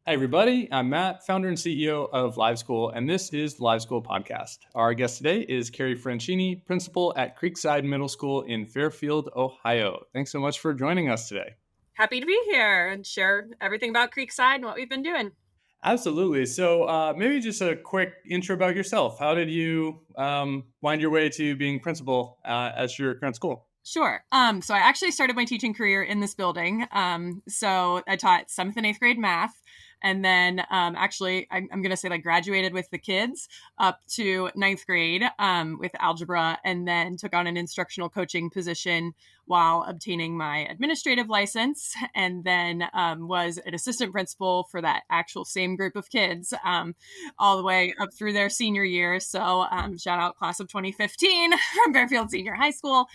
Hi, everybody. I'm Matt, founder and CEO of LiveSchool, and this is the LiveSchool podcast. Our guest today is Kari Franchini, principal at Creekside Middle School in Fairfield, Ohio. Thanks so much for joining us today. Happy to be here and share everything about Creekside and what we've been doing. Absolutely. So maybe just a quick intro about yourself. How did you wind your way to being principal at your current school? Sure. So I actually started my teaching career in this building. So I taught 7th and 8th grade math. And then actually, I'm going to say like graduated with the kids up to 9th grade with algebra, and then took on an instructional coaching position while obtaining my administrative license. And then was an assistant principal for that actual same group of kids all the way up through their senior year. So shout out class of 2015 from Fairfield Senior High School.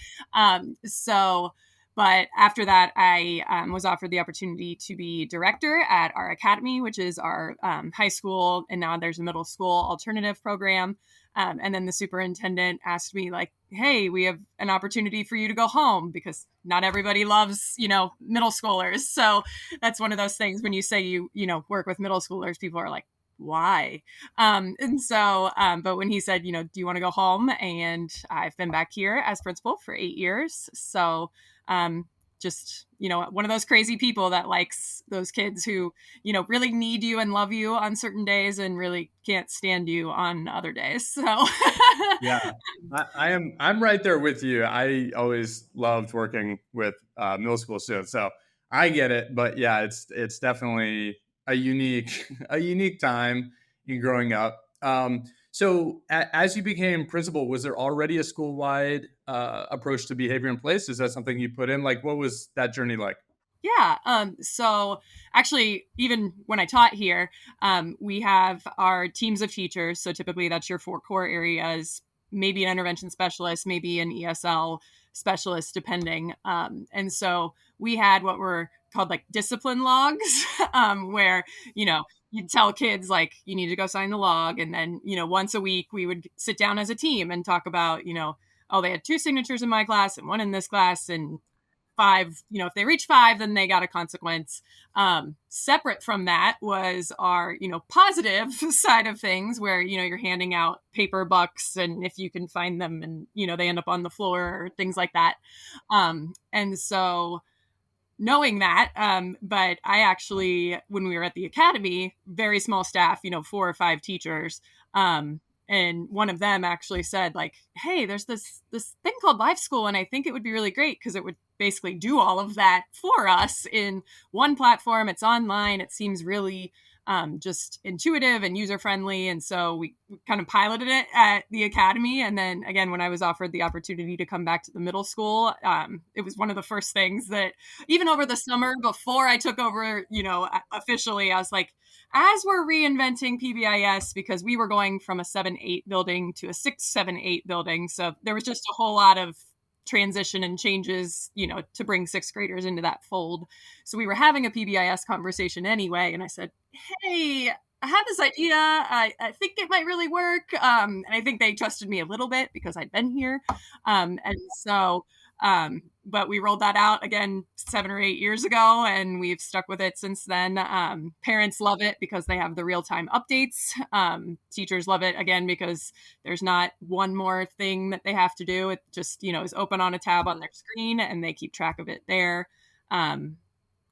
But after that, I was offered the opportunity to be director at our academy, which is our high school, and now there's a middle school alternative program. And then the superintendent asked me, like, hey, we have an opportunity for you to go home, because not everybody loves, middle schoolers. So that's one of those things when you say you work with middle schoolers, people are like, why? But when he said, do you want to go home? And I've been back here as principal for 8 years. So just, one of those crazy people that likes those kids who, really need you and love you on certain days and really can't stand you on other days. So Yeah, I'm right there with you. I always loved working with middle school students, so I get it. But yeah, it's definitely a unique a unique time in growing up. As you became principal, was there already a school wide approach to behavior in place? Is that something you put in? Like, what was that journey like? Yeah. So actually, even when I taught here, we have our teams of teachers. So typically that's your 4 core areas, maybe an intervention specialist, maybe an ESL specialist, depending. And so we had what were called like discipline logs, where, you'd tell kids like, you need to go sign the log. And then, once a week we would sit down as a team and talk about, oh, they had 2 signatures in my class and 1 in this class, and 5, if they reach 5, then they got a consequence. Separate from that was our, positive side of things, where, you're handing out paper bucks, and if you can find them, and, they end up on the floor or things like that. And so knowing that, but I actually, when we were at the academy, very small staff, 4 or 5 teachers, and one of them actually said, like, hey, there's this thing called LiveSchool, and I think it would be really great because it would basically do all of that for us in one platform. It's online. It seems really just intuitive and user friendly. And so we kind of piloted it at the academy. And then again, when I was offered the opportunity to come back to the middle school, it was one of the first things that even over the summer before I took over, officially, I was like, as we're reinventing PBIS, because we were going from a 7-8 building to a 6-7-8 building. So there was just a whole lot of transition and changes, to bring 6th graders into that fold. So we were having a PBIS conversation anyway. And I said, hey, I had this idea. I think it might really work. And I think they trusted me a little bit because I'd been here. But we rolled that out again 7 or 8 years ago, and we've stuck with it since then. Parents love it because they have the real-time updates. Teachers love it again because there's not one more thing that they have to do. It just, is open on a tab on their screen, and they keep track of it there.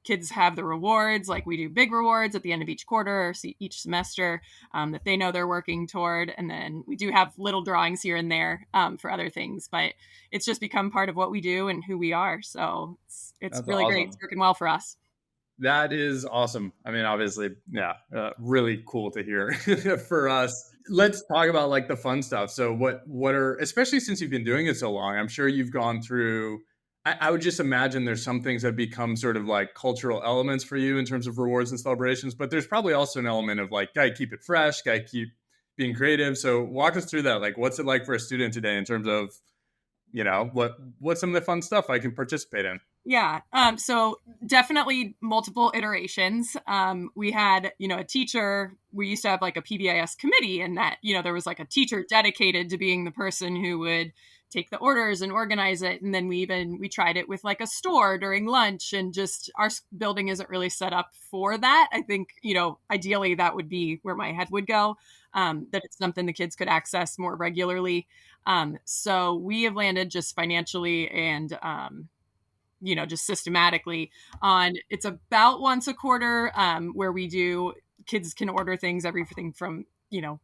Kids have the rewards, like we do big rewards at the end of each quarter or each semester that they know they're working toward. And then we do have little drawings here and there for other things, but it's just become part of what we do and who we are. So it's really Awesome. great. It's working well for us. That is awesome. I mean, obviously, yeah, really cool to hear for us. Let's talk about like the fun stuff. So what are, especially since you've been doing it so long, I'm sure you've gone through, I would just imagine there's some things that become sort of like cultural elements for you in terms of rewards and celebrations, but there's probably also an element of like, gotta keep it fresh, gotta keep being creative. So walk us through that. Like, what's it like for a student today in terms of, what's some of the fun stuff I can participate in? Yeah. So definitely multiple iterations. We had, a teacher, we used to have like a PBIS committee, and that, there was like a teacher dedicated to being the person who would take the orders and organize it. And then we tried it with like a store during lunch, and just our building isn't really set up for that. I think, ideally that would be where my head would go, that it's something the kids could access more regularly. So we have landed just financially and, just systematically on, it's about once a quarter, where kids can order things, everything from,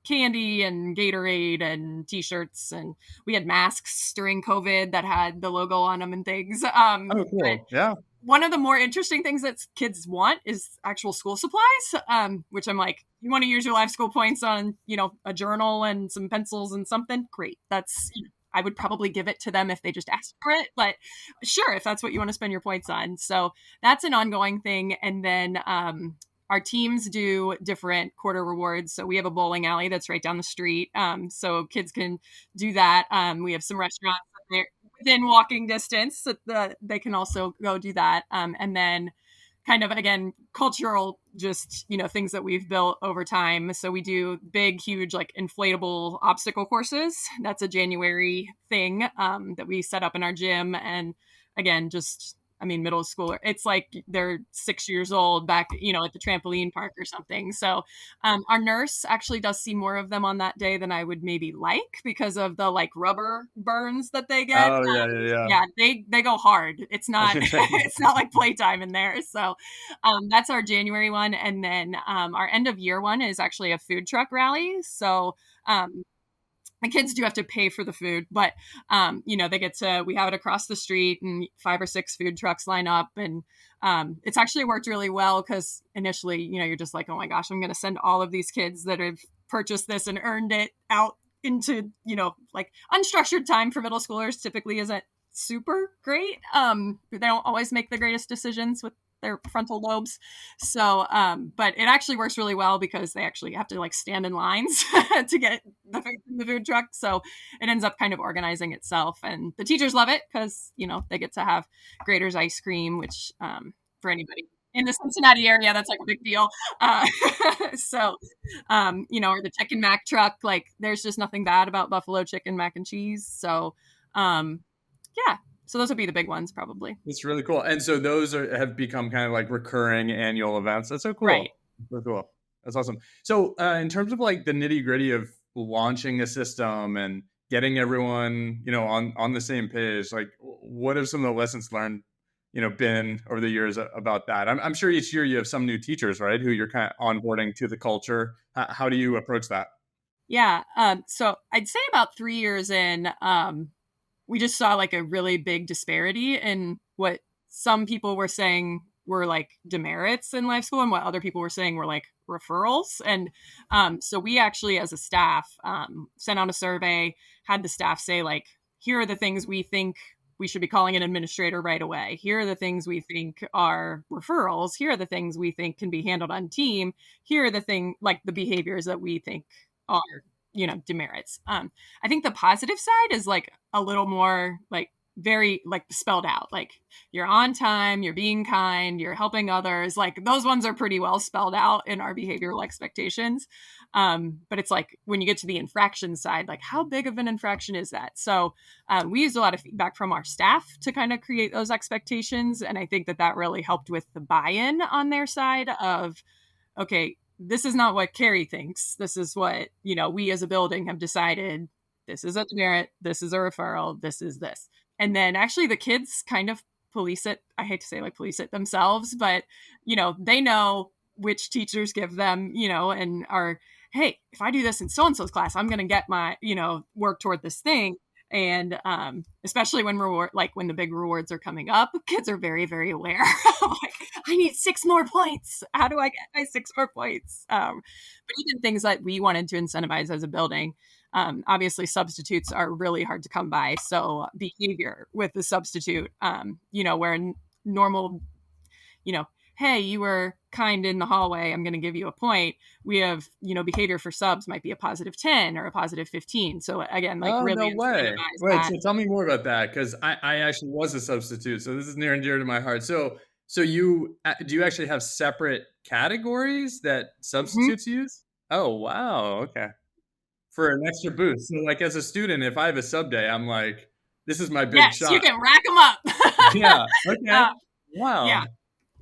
candy and Gatorade and t-shirts. And we had masks during COVID that had the logo on them and things. Oh, But cool. Yeah. one of the more interesting things that kids want is actual school supplies, which I'm like, you want to use your LiveSchool points on, a journal and some pencils and something? Great. I would probably give it to them if they just asked for it, but sure, if that's what you want to spend your points on. So that's an ongoing thing. And then, our teams do different quarter rewards. So we have a bowling alley that's right down the street. So kids can do that. We have some restaurants there within walking distance, so they can also go do that. And then kind of, again, cultural, just, things that we've built over time. So we do big, huge, like inflatable obstacle courses. That's a January thing, that we set up in our gym. And again, just, middle schooler, it's like they're 6 years old back, at the trampoline park or something. So our nurse actually does see more of them on that day than I would maybe like, because of the like rubber burns that they get. Oh, yeah, yeah, Yeah, they go hard. It's not yeah. it's not like playtime in there. So that's our January one. And then our end of year one is actually a food truck rally. So the kids do have to pay for the food, but we have it across the street, and 5 or 6 food trucks line up. And it's actually worked really well, because initially, you're just like, oh my gosh, I'm going to send all of these kids that have purchased this and earned it out into, like unstructured time for middle schoolers typically isn't super great. They don't always make the greatest decisions with their frontal lobes. So, but it actually works really well, because they actually have to like stand in lines to get the food from the food truck. So it ends up kind of organizing itself, and the teachers love it, because, they get to have Grater's ice cream, which, for anybody in the Cincinnati area, that's like a big deal. So, or the chicken mac truck, like there's just nothing bad about buffalo chicken mac and cheese. So, yeah, so those would be the big ones, probably. It's really cool. And so those have become kind of like recurring annual events. That's so cool. Right. So cool. That's awesome. So in terms of like the nitty gritty of launching a system and getting everyone, on the same page, like what have some of the lessons learned, been over the years about that? I'm sure each year you have some new teachers, right, who you're kind of onboarding to the culture. How do you approach that? Yeah. So I'd say about 3 years in, we just saw like a really big disparity in what some people were saying were like demerits in LiveSchool, and what other people were saying were like referrals. And so we actually, as a staff, sent out a survey, had the staff say, like, here are the things we think we should be calling an administrator right away. Here are the things we think are referrals. Here are the things we think can be handled on team. Here are the behaviors that we think are, demerits. I think the positive side is like a little more like very like spelled out, like you're on time, you're being kind, you're helping others. Like those ones are pretty well spelled out in our behavioral expectations. But it's like when you get to the infraction side, like how big of an infraction is that? So we used a lot of feedback from our staff to kind of create those expectations. And I think that really helped with the buy-in on their side of, okay, this is not what Kari thinks. This is what, we as a building have decided. This is a demerit. This is a referral. This is this. And then actually the kids kind of police it. I hate to say like police it themselves, but, they know which teachers give them, and are, hey, if I do this in so-and-so's class, I'm going to get my, work toward this thing. And especially when when the big rewards are coming up, kids are very, very aware. Like, I need 6 more points. How do I get my 6 more points? But even things that we wanted to incentivize as a building, obviously substitutes are really hard to come by. So behavior with the substitute, where normal, hey, you were kind in the hallway, I'm going to give you a point. We have, behavior for subs might be a positive 10 or a positive 15. So again, like really No way. incentivize Wait, that. so tell me more about that, because I actually was a substitute. So this is near and dear to my heart. So you do you actually have separate categories that Mhm. substitutes use? Oh, wow. Okay. For an extra boost. So like as a student, if I have a sub day, I'm like, this is my big Yes, you shot. can rack them up. Yeah. Okay. Yeah. Wow.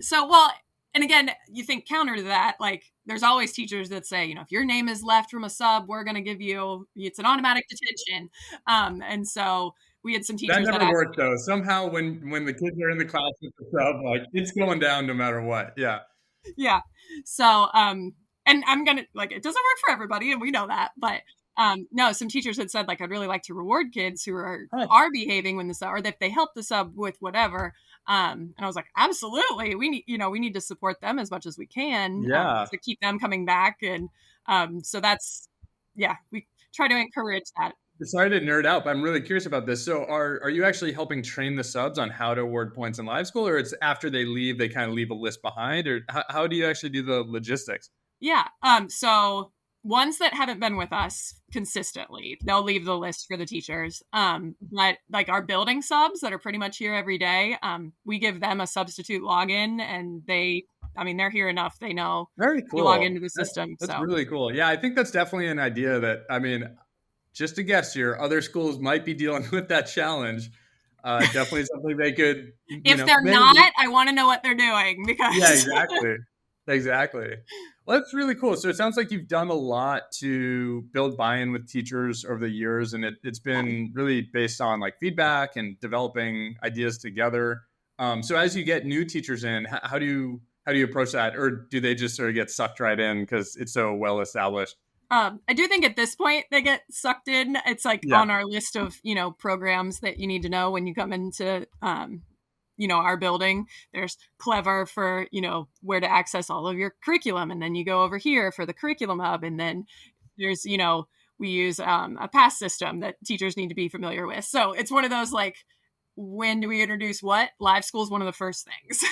So, well, and again, you think counter to that, like there's always teachers that say, if your name is left from a sub, we're going to give you, it's an automatic detention. And so we had some That teachers that never asked, worked though. Somehow when the kids are in the class with the sub, like it's going down no matter what. Yeah. yeah. So, and I'm going to like, it doesn't work for everybody and we know that, but no, some teachers had said like, I'd really like to reward kids who Huh. are behaving when the sub, or if they help the sub with whatever. And I was like, absolutely. We need, we need to support them as much as we can Yeah. to keep them coming back. And so that's, yeah, we try to encourage that. Sorry to nerd out, but I'm really curious about this. So are you actually helping train the subs on how to award points in LiveSchool, or it's after they leave, they kind of leave a list behind, or how do you actually do the logistics? Yeah. So ones that haven't been with us consistently, they'll leave the list for the teachers. But like our building subs that are pretty much here every day, we give them a substitute login and they're here enough. They know Very you log cool. into the system. That's So really cool. Yeah, I think that's definitely an idea that, I mean, just a guess here, other schools might be dealing with that challenge. Definitely something they could, if they're maybe. not, I want to know what they're doing because Yeah, exactly. Exactly. Well, that's really cool. So it sounds like you've done a lot to build buy-in with teachers over the years, and it's been really based on like feedback and developing ideas together. So as you get new teachers in, how do you approach that, or do they just sort of get sucked right in because it's so well established? I do think at this point they get sucked in. It's like Yeah. on our list of, programs that you need to know when you come into, our building. There's Clever for, where to access all of your curriculum. And then you go over here for the curriculum hub. And then there's, we use a pass system that teachers need to be familiar with. So it's one of those like, when do we introduce what? LiveSchool is one of the first things.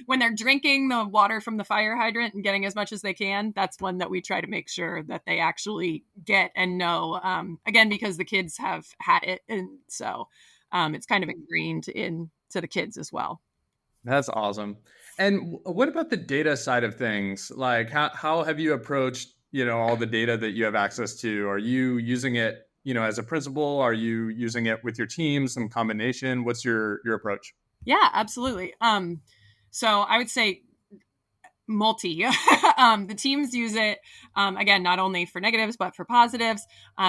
When they're drinking the water from the fire hydrant and getting as much as they can, that's one that we try to make sure that they actually get and know. Again, because the kids have had it, and so it's kind of ingrained into the kids as well. That's awesome. And what about the data side of things? Like how have you approached, all the data that you have access to? Are you using it, as a principal? Are you using it with your team, some combination? What's your approach? Yeah, absolutely. So I would say multi. The teams use it, again, not only for negatives, but for positives.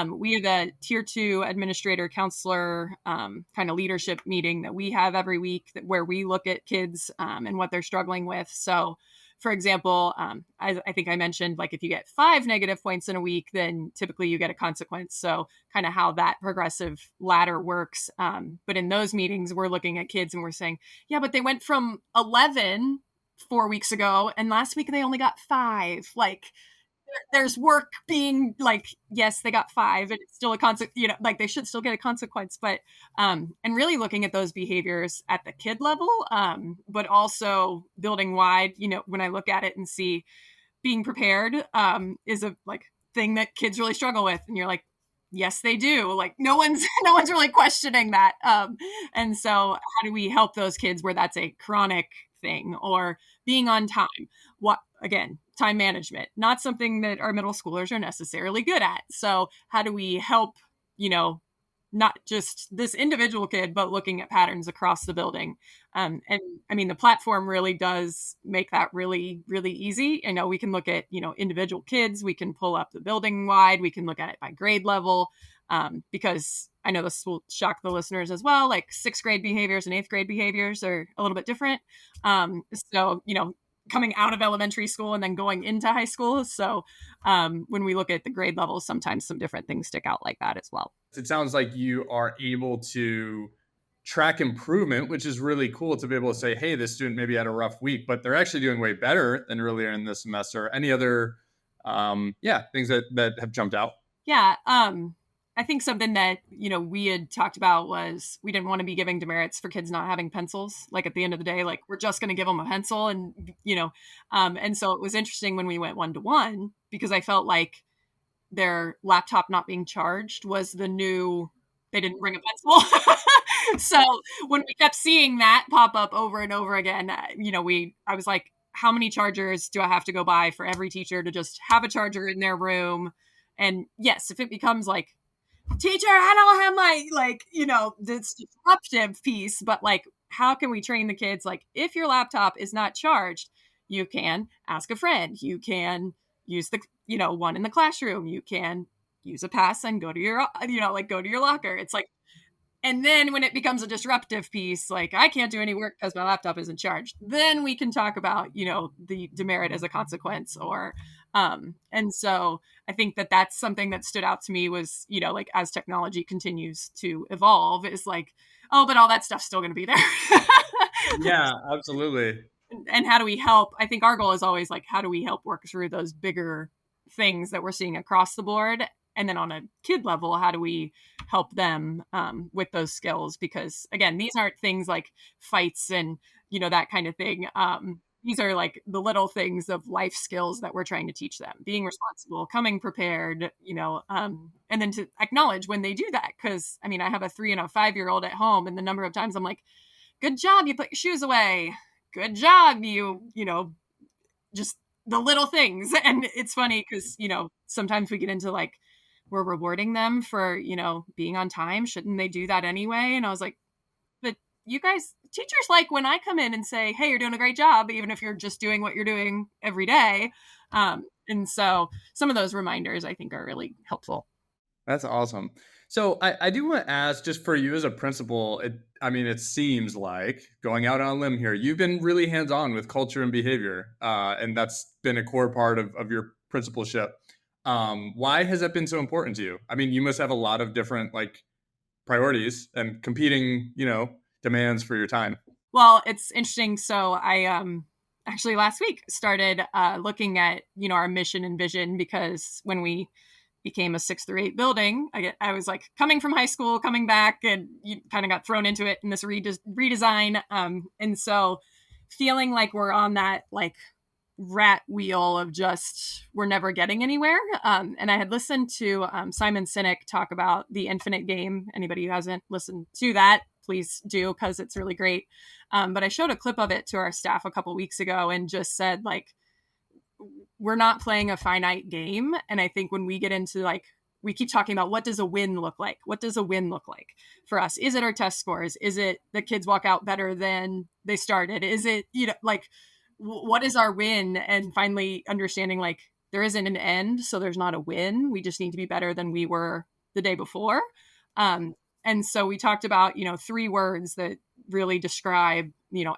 We are the tier 2 administrator counselor kind of leadership meeting that we have every week where we look at kids and what they're struggling with. So for example, I think I mentioned, like if you get 5 negative points in a week, then typically you get a consequence. So kind of how that progressive ladder works. But in those meetings, we're looking at kids and we're saying, yeah, but they went from 11 4 weeks ago and last week they only got 5. Like there's work being like, yes, they got 5 and it's still a consequence, like they should still get a consequence, but and really looking at those behaviors at the kid level, but also building wide, when I look at it and see being prepared is a like thing that kids really struggle with, and you're like, yes, they do. Like no one's really questioning that. And so how do we help those kids where that's a chronic thing, or being on time? What, again, time management, not something that our middle schoolers are necessarily good at. So how do we help, not just this individual kid, but looking at patterns across the building? And I mean, the platform really does make that really, really easy. We can look at, individual kids, we can pull up the building wide, we can look at it by grade level, because I know this will shock the listeners as well. Like 6th grade behaviors and 8th grade behaviors are a little bit different. So, coming out of elementary school and then going into high school. So when we look at the grade levels, sometimes some different things stick out like that as well. It sounds like you are able to track improvement, which is really cool to be able to say, hey, this student maybe had a rough week, but they're actually doing way better than earlier in the semester. Any other things that have jumped out? Yeah. I think something that, we had talked about was we didn't want to be giving demerits for kids not having pencils. Like at the end of the day, like we're just going to give them a pencil and, and so it was interesting when we went 1-to-1 because I felt like their laptop not being charged was the new, they didn't bring a pencil. So when we kept seeing that pop up over and over again, I was like, how many chargers do I have to go buy for every teacher to just have a charger in their room? And yes, if it becomes like teacher, I don't have my, like, this disruptive piece, but like, how can we train the kids? Like, if your laptop is not charged, you can ask a friend. You can use the, one in the classroom. You can use a pass and go to your, like go to your locker. It's like, and then when it becomes a disruptive piece, like I can't do any work because my laptop isn't charged, then we can talk about, the demerit as a consequence or, and so I think that that's something that stood out to me was, like as technology continues to evolve, is like, oh, but all that stuff's still going to be there. Yeah, absolutely. And how do we help? I think our goal is always like, how do we help work through those bigger things that we're seeing across the board? And then on a kid level, how do we help them with those skills? Because again, these aren't things like fights and, that kind of thing. These are like the little things of life skills that we're trying to teach them: being responsible, coming prepared, and then to acknowledge when they do that. Cause I mean, I have a 3 and a 5-year-old at home, and the number of times I'm like, good job, you put your shoes away. Good job, just the little things. And it's funny because, sometimes we get into like, we're rewarding them for, being on time. Shouldn't they do that anyway? And I was like, but you guys, teachers like when I come in and say, hey, you're doing a great job, even if you're just doing what you're doing every day. And so some of those reminders I think are really helpful. That's awesome. So I do want to ask, just for you as a principal, it seems like, going out on a limb here, you've been really hands-on with culture and behavior, and that's been a core part of your principalship. Why has that been so important to you? I mean, you must have a lot of different like priorities and competing, demands for your time. Well, it's interesting. So I actually last week started looking at, our mission and vision, because when we became a 6 through 8 building, I was like coming from high school, coming back, and you kind of got thrown into it in this redesign. And so feeling like we're on that like rat wheel of just, we're never getting anywhere. And I had listened to Simon Sinek talk about the infinite game. Anybody who hasn't listened to that, please do, because it's really great. But I showed a clip of it to our staff a couple weeks ago and just said, like, we're not playing a finite game. And I think when we get into like, we keep talking about what does a win look like? What does a win look like for us? Is it our test scores? Is it the kids walk out better than they started? Is it, like, what is our win? And finally understanding like there isn't an end, so there's not a win. We just need to be better than we were the day before. And so we talked about, 3 words that really describe,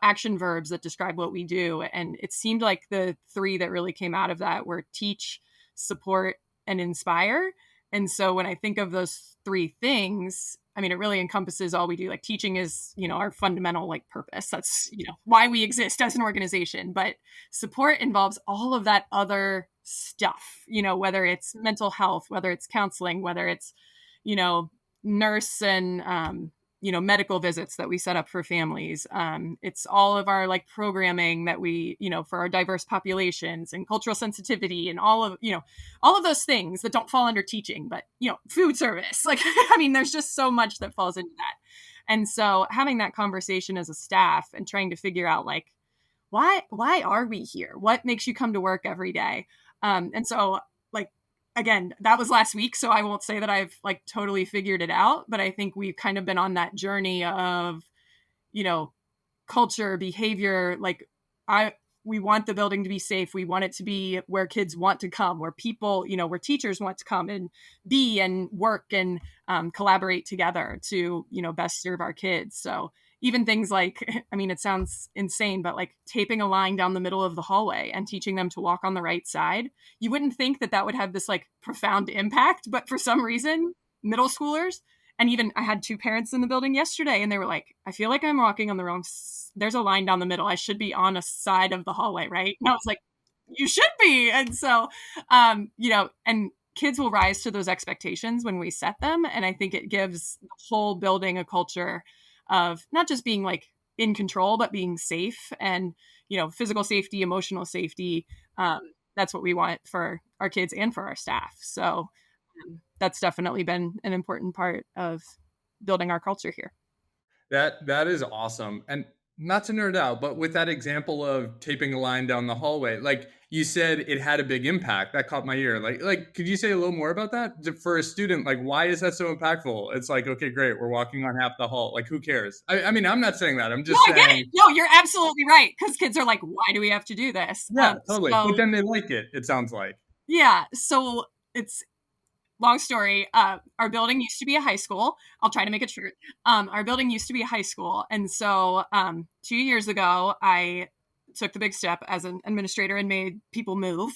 action verbs that describe what we do. And it seemed like the 3 that really came out of that were teach, support, and inspire. And so when I think of those 3 things, I mean, it really encompasses all we do. Like teaching is, our fundamental like purpose. That's, why we exist as an organization. But support involves all of that other stuff, whether it's mental health, whether it's counseling, whether it's, nurse and medical visits that we set up for families. It's all of our like programming that we, for our diverse populations and cultural sensitivity and all of those things that don't fall under teaching, but food service. Like, I mean, there's just so much that falls into that. And so having that conversation as a staff and trying to figure out like, why are we here? What makes you come to work every day? And so like, again, that was last week, so I won't say that I've like totally figured it out, but I think we've kind of been on that journey of, culture, behavior. Like we want the building to be safe. We want it to be where kids want to come, where people, where teachers want to come and be and work and collaborate together to, best serve our kids. So even things like, I mean, it sounds insane, but like taping a line down the middle of the hallway and teaching them to walk on the right side. You wouldn't think that would have this like profound impact, but for some reason, middle schoolers, and even I had 2 parents in the building yesterday, and they were like, I feel like I'm walking on the wrong, there's a line down the middle. I should be on a side of the hallway, right? And I was like, you should be. And so, and kids will rise to those expectations when we set them. And I think it gives the whole building a culture of not just being like in control, but being safe and, physical safety, emotional safety. That's what we want for our kids and for our staff. So that's definitely been an important part of building our culture here. That is awesome. And not to nerd out, but with that example of taping a line down the hallway, like you said it had a big impact. That caught my ear. Like, could you say a little more about that for a student? Like, why is that so impactful? It's like, okay, great, we're walking on half the hall. Like, who cares? I mean, I'm not saying that. I'm No, just I get it. saying, No, you're absolutely right. Because kids are like, why do we have to do this? yeah, totally. But So then they like it. It sounds like. yeah, so it's long story. Our building used to be a high school. I'll try to make it short. Our building used to be a high school, and so 2 years ago, I took the big step as an administrator and made people move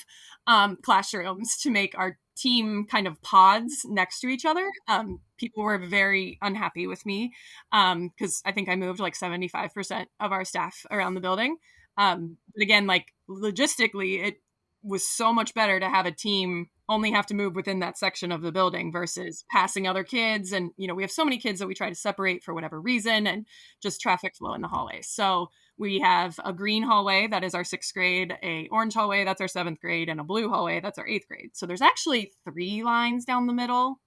classrooms to make our team kind of pods next to each other. People were very unhappy with me because I think I moved like 75% of our staff around the building. But again, like logistically, it was so much better to have a team only have to move within that section of the building versus passing other kids. And, we have so many kids that we try to separate for whatever reason and just traffic flow in the hallways. So we have a green hallway that is our 6th grade, a orange hallway that's our 7th grade, and a blue hallway that's our 8th grade. So there's actually 3 lines down the middle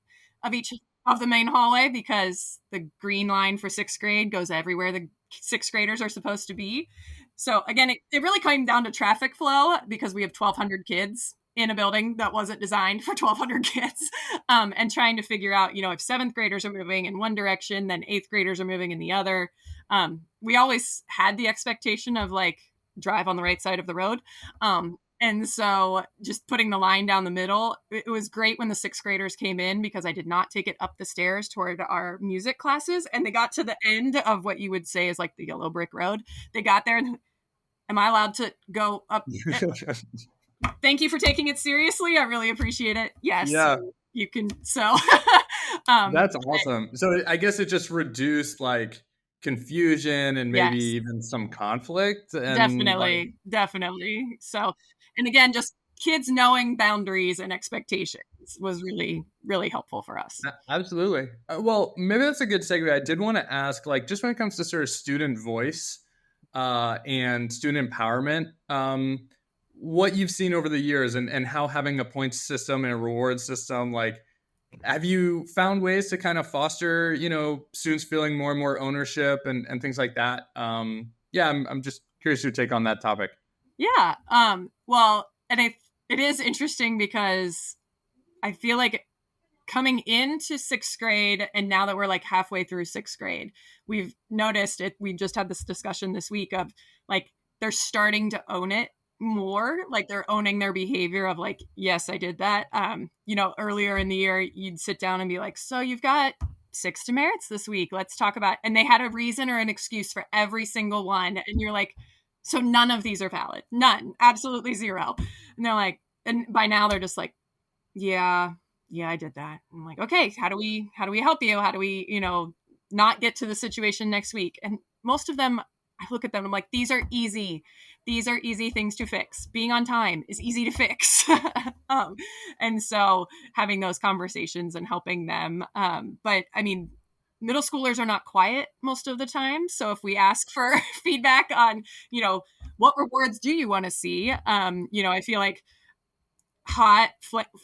of each of the main hallway because the green line for 6th grade goes everywhere the 6th graders are supposed to be. So again, it really came down to traffic flow because we have 1,200 kids in a building that wasn't designed for 1,200 kids, and trying to figure out, if 7th graders are moving in one direction, then 8th graders are moving in the other. We always had the expectation of like drive on the right side of the road. And so just putting the line down the middle, it was great when the 6th graders came in because I did not take it up the stairs toward our music classes. And they got to the end of what you would say is like the yellow brick road. They got there and, am I allowed to go up? Thank you for taking it seriously. I really appreciate it. Yes, Yeah, you can. So that's awesome. So I guess it just reduced like confusion and maybe yes, even some conflict and like, definitely. So, and again, just kids knowing boundaries and expectations was really, really helpful for us. Absolutely. Well, maybe that's a good segue. I did want to ask, like, just when it comes to sort of student voice and student empowerment, what you've seen over the years and how having a points system and a reward system, like, have you found ways to kind of foster, students feeling more and more ownership and things like that? Yeah, I'm just curious your take on that topic. Yeah. Well, and it is interesting because I feel like coming into 6th grade and now that we're like halfway through 6th grade, we've noticed it. We just had this discussion this week of like, they're starting to own it more. Like they're owning their behavior of like, yes, I did that. Earlier in the year, you'd sit down and be like, so you've got 6 demerits this week. Let's talk about, and they had a reason or an excuse for every single one. And you're like, so none of these are valid. None, absolutely zero. And they're like, and by now they're just like, yeah, I did that. I'm like, okay, how do we help you? How do we, not get to the situation next week? And most of them, I look at them, I'm like, these are easy. These are easy things to fix. Being on time is easy to fix. And so having those conversations and helping them. But I mean, middle schoolers are not quiet most of the time. So if we ask for feedback on, what rewards do you want to see? I feel like hot,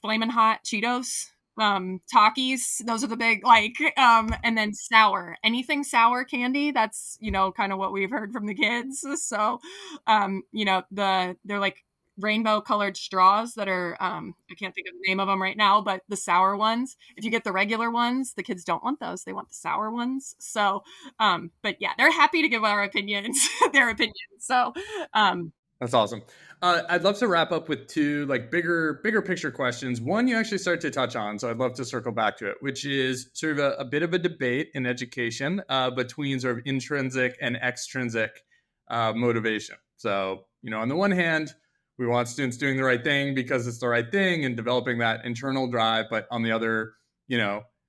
flaming hot Cheetos, Takis, those are the big, like, and then sour, anything sour candy. That's, kind of what we've heard from the kids. So, they're like rainbow colored straws that are, I can't think of the name of them right now, but the sour ones, if you get the regular ones, the kids don't want those. They want the sour ones. So, but yeah, they're happy to give our opinions, their opinions. So, That's awesome. I'd love to wrap up with 2 like bigger picture questions. One you actually started to touch on, so I'd love to circle back to it, which is sort of a bit of a debate in education between sort of intrinsic and extrinsic motivation. So, on the one hand, we want students doing the right thing because it's the right thing and developing that internal drive. But on the other,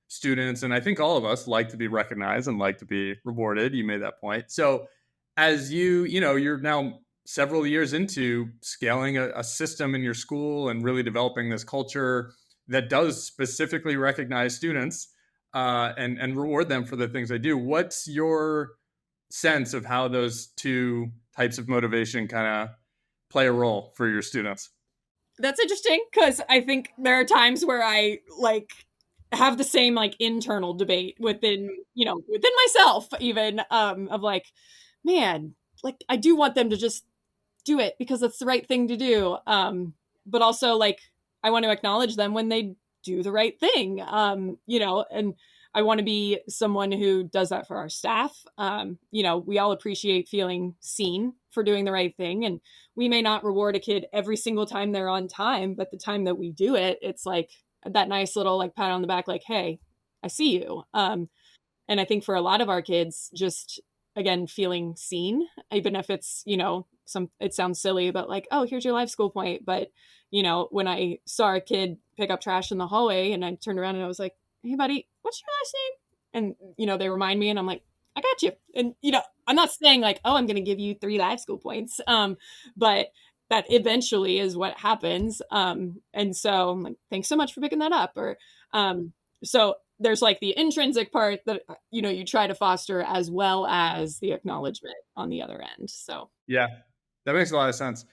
students, and I think all of us like to be recognized and like to be rewarded. You made that point. So as you're now several years into scaling a system in your school and really developing this culture that does specifically recognize students and reward them for the things they do. What's your sense of how those 2 types of motivation kind of play a role for your students? That's interesting because I think there are times where I like have the same like internal debate within myself even of like, man, like I do want them to just do it because it's the right thing to do. But also like I want to acknowledge them when they do the right thing. And I want to be someone who does that for our staff. We all appreciate feeling seen for doing the right thing. And we may not reward a kid every single time they're on time, but the time that we do it, it's like that nice little like pat on the back, like, hey, I see you. And I think for a lot of our kids, just again, feeling seen, even if it's, it sounds silly, but like, oh, here's your LiveSchool point. But, when I saw a kid pick up trash in the hallway and I turned around and I was like, hey, buddy, what's your last name? And, they remind me and I'm like, I got you. And, I'm not saying like, oh, I'm going to give you 3 LiveSchool points. But that eventually is what happens. And so I'm like, thanks so much for picking that up. Or, so there's like the intrinsic part that, you try to foster as well as the acknowledgement on the other end. So, yeah, that makes a lot of sense.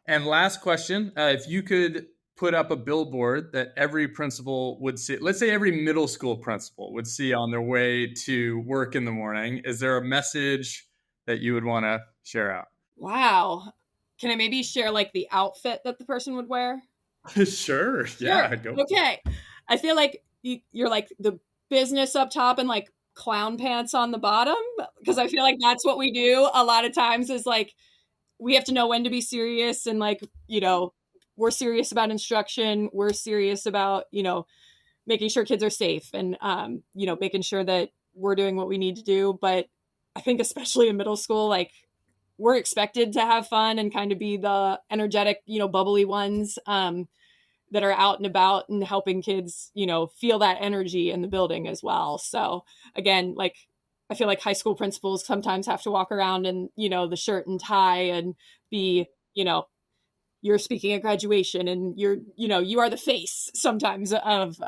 And last question, if you could put up a billboard that every principal would see, let's say every middle school principal would see on their way to work in the morning, is there a message that you would want to share out? Wow. Can I maybe share like the outfit that the person would wear? Sure. Yeah. Go. Okay. I feel like you're like the business up top and like clown pants on the bottom, because I feel like that's what we do a lot of times is like we have to know when to be serious and like, we're serious about instruction. We're serious about, making sure kids are safe and, making sure that we're doing what we need to do. But I think especially in middle school, like we're expected to have fun and kind of be the energetic, bubbly ones that are out and about and helping kids, feel that energy in the building as well. So again, like I feel like high school principals sometimes have to walk around in, the shirt and tie and be, you're speaking at graduation and you are the face sometimes of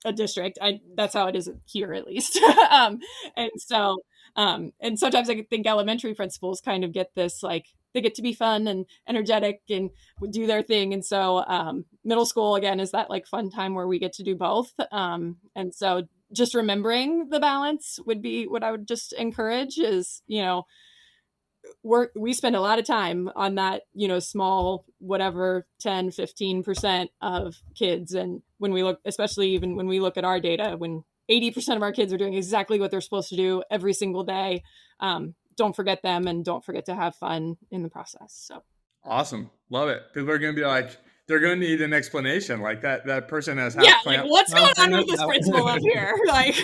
a district. That's how it is here at least. And so, and sometimes I think elementary principals kind of get this, like they get to be fun and energetic and do their thing. And so middle school again is that like fun time where we get to do both. And so just remembering the balance would be what I would just encourage is, we spend a lot of time on that, small, whatever, 10, 15% of kids. And when we look, especially even when we look at our data, when 80% of our kids are doing exactly what they're supposed to do every single day, don't forget them and don't forget to have fun in the process. So awesome. Love it. People are going to be like, they're going to need an explanation. Like that person has half yeah, like what's going on with this principal up here? Like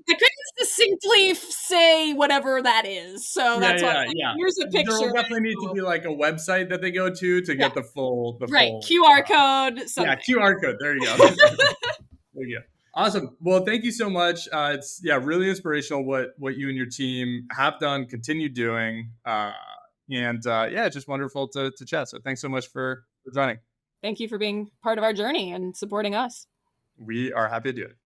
I couldn't distinctly say whatever that is. So that's why here's a picture. There will definitely need to be like a website that they go to get the full QR code. Something. Yeah, QR code. There you go. There you go. Awesome. Well, thank you so much. It's really inspirational what you and your team have done, continue doing. It's just wonderful to chat. So thanks so much for joining. Thank you for being part of our journey and supporting us. We are happy to do it.